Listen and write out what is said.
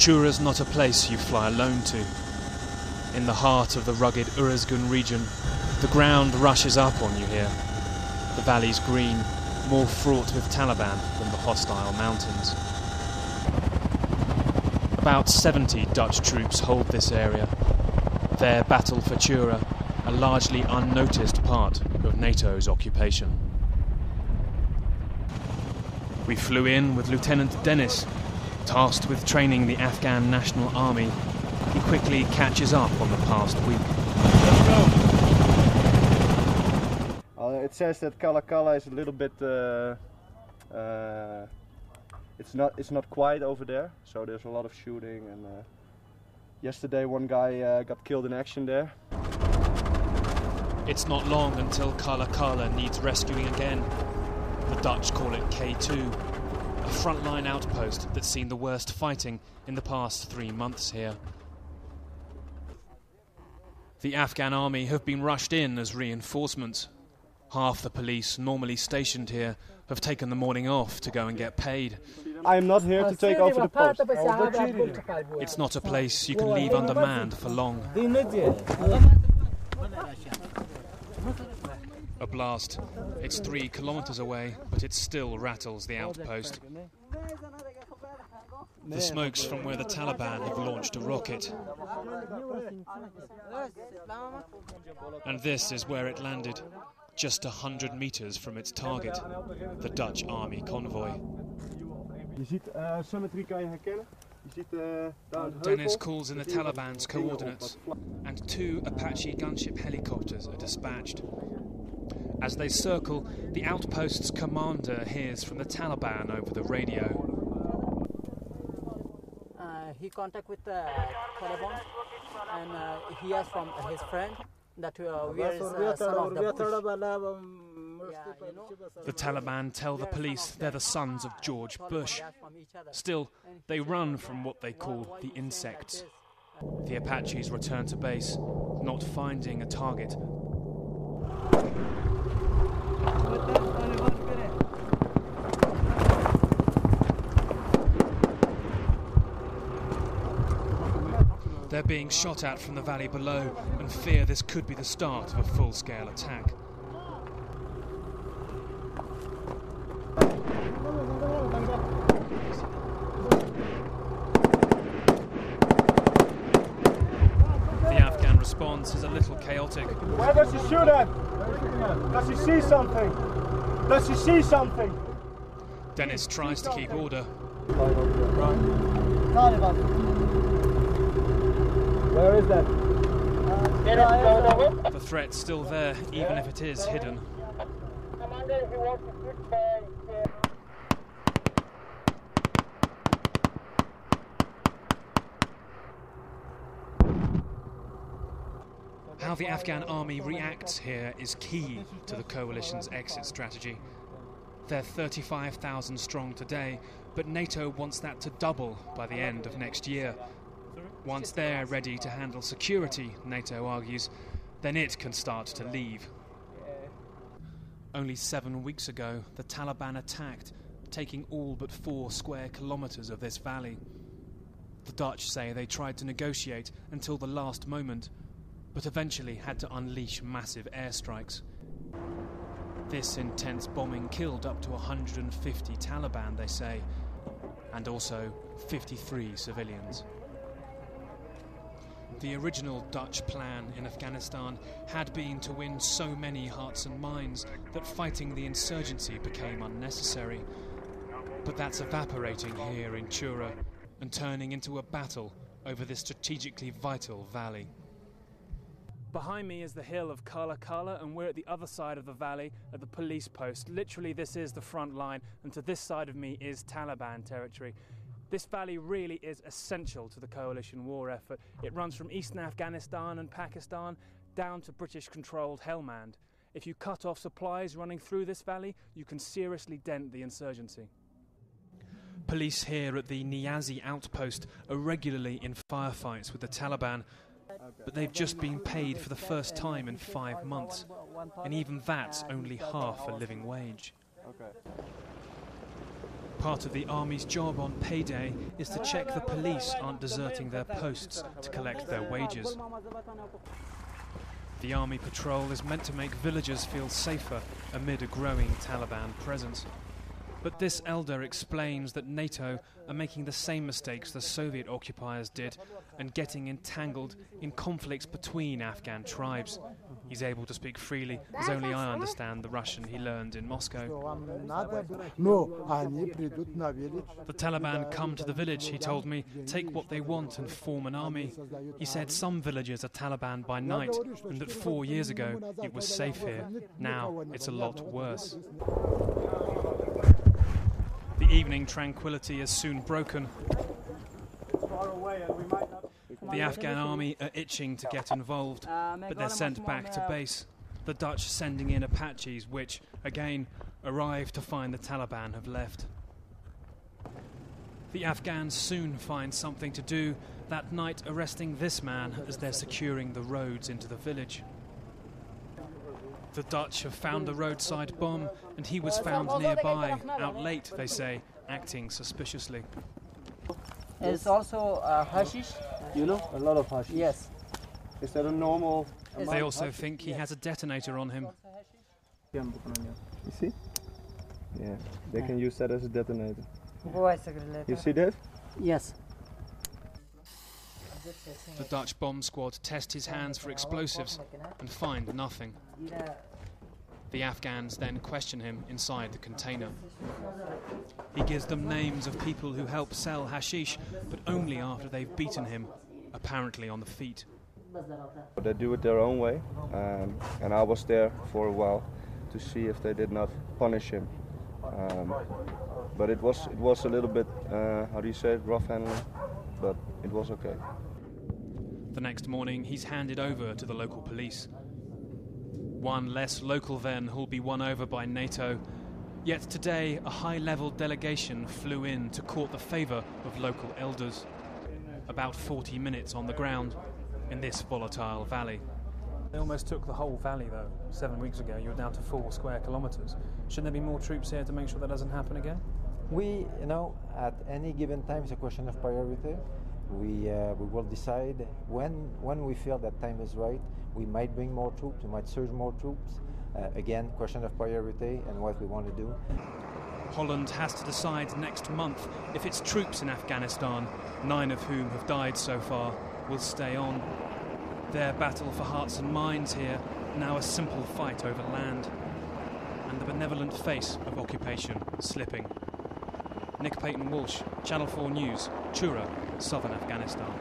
Chura's not a place you fly alone to. In the heart of the rugged Uruzgan region, the ground rushes up on you here. The valley's green, more fraught with Taliban than the hostile mountains. About 70 Dutch troops hold this area. Their battle for Chura, a largely unnoticed part of NATO's occupation. We flew in with Lieutenant Dennis, tasked with training the Afghan National Army. He quickly catches up on the past week. Let's go. It says that Kala Kala is a little bit. It's not quiet over there, so there's a lot of shooting. And yesterday, one guy got killed in action there. It's not long until Kala Kala needs rescuing again. The Dutch call it K2, a frontline outpost that's seen the worst fighting in the past 3 months here. The Afghan army have been rushed in as reinforcements. Half the police normally stationed here have taken the morning off to go and get paid. I am not here to take over the post. It's not a place you can leave undermanned for long. A blast. It's 3 kilometers away, but it still rattles the outpost. The smoke's from where the Taliban have launched a rocket. And this is where it landed, just 100 meters from its target, the Dutch army convoy. Dennis calls in the Taliban's coordinates, and 2 Apache gunship helicopters are dispatched. As they circle, the outpost's commander hears from the Taliban over the radio. He contact with the Taliban, and he hears from his friend that we are son of the Bush. The Taliban tell the police they're the sons of George Bush. Still, they run from what they call the insects. The Apaches return to base, not finding a target. They're being shot at from the valley below and fear this could be the start of a full-scale attack. The Afghan response is a little chaotic. Where does he shoot at? Does he see something? Does he see something? Dennis tries to keep order. Where is that? The threat's still there, even if it is hidden. How the Afghan army reacts here is key to the coalition's exit strategy. They're 35,000 strong today, but NATO wants that to double by the end of next year. Once they're ready to handle security, NATO argues, then it can start to leave. Only 7 weeks ago, the Taliban attacked, taking all but 4 square kilometers of this valley. The Dutch say they tried to negotiate until the last moment, but eventually had to unleash massive airstrikes. This intense bombing killed up to 150 Taliban, they say, and also 53 civilians. The original Dutch plan in Afghanistan had been to win so many hearts and minds that fighting the insurgency became unnecessary. But that's evaporating here in Chura and turning into a battle over this strategically vital valley. Behind me is the hill of Kala Kala, and we're at the other side of the valley at the police post. Literally, this is the front line, and to this side of me is Taliban territory. This valley really is essential to the coalition war effort. It runs from eastern Afghanistan and Pakistan down to British-controlled Helmand. If you cut off supplies running through this valley, you can seriously dent the insurgency. Police here at the Niazi outpost are regularly in firefights with the Taliban, but they've just been paid for the first time in 5 months, and even that's only half a living wage. Part of the army's job on payday is to check the police aren't deserting their posts to collect their wages. The army patrol is meant to make villagers feel safer amid a growing Taliban presence. But this elder explains that NATO are making the same mistakes the Soviet occupiers did and getting entangled in conflicts between Afghan tribes. He's able to speak freely, as only I understand the Russian he learned in Moscow. The Taliban come to the village, he told me, take what they want and form an army. He said some villages are Taliban by night and that 4 years ago it was safe here. Now it's a lot worse. The evening tranquility is soon broken. The Afghan army are itching to get involved, but they're sent back to base. The Dutch sending in Apaches, which, again, arrive to find the Taliban have left. The Afghans soon find something to do, that night arresting this man as they're securing the roads into the village. The Dutch have found a roadside bomb, and he was found nearby, out late, they say, acting suspiciously. It's also hashish. You know, a lot of hashish. Yes. Is that a normal? They also think he has a detonator on him. You see? Yeah, they can use that as a detonator. You see that? Yes. The Dutch bomb squad test his hands for explosives and find nothing. The Afghans then question him inside the container. He gives them names of people who help sell hashish, but only after they've beaten him, apparently on the feet. They do it their own way, and I was there for a while to see if they did not punish him. But it was a little bit, how do you say it, rough handling, but it was okay. The next morning, he's handed over to the local police. One less local then who'll be won over by NATO. Yet today, a high-level delegation flew in to court the favour of local elders. About 40 minutes on the ground in this volatile valley. They almost took the whole valley, though. 7 weeks ago, you were down to 4 square kilometres. Shouldn't there be more troops here to make sure that doesn't happen again? We, at any given time, it's a question of priority. We will decide when we feel that time is right. We might bring more troops, we might surge more troops. Again, question of priority and what we want to do. Holland has to decide next month if its troops in Afghanistan, 9 of whom have died so far, will stay on. Their battle for hearts and minds here, now a simple fight over land, and the benevolent face of occupation slipping. Nick Payton-Walsh, Channel 4 News, Chura, southern Afghanistan.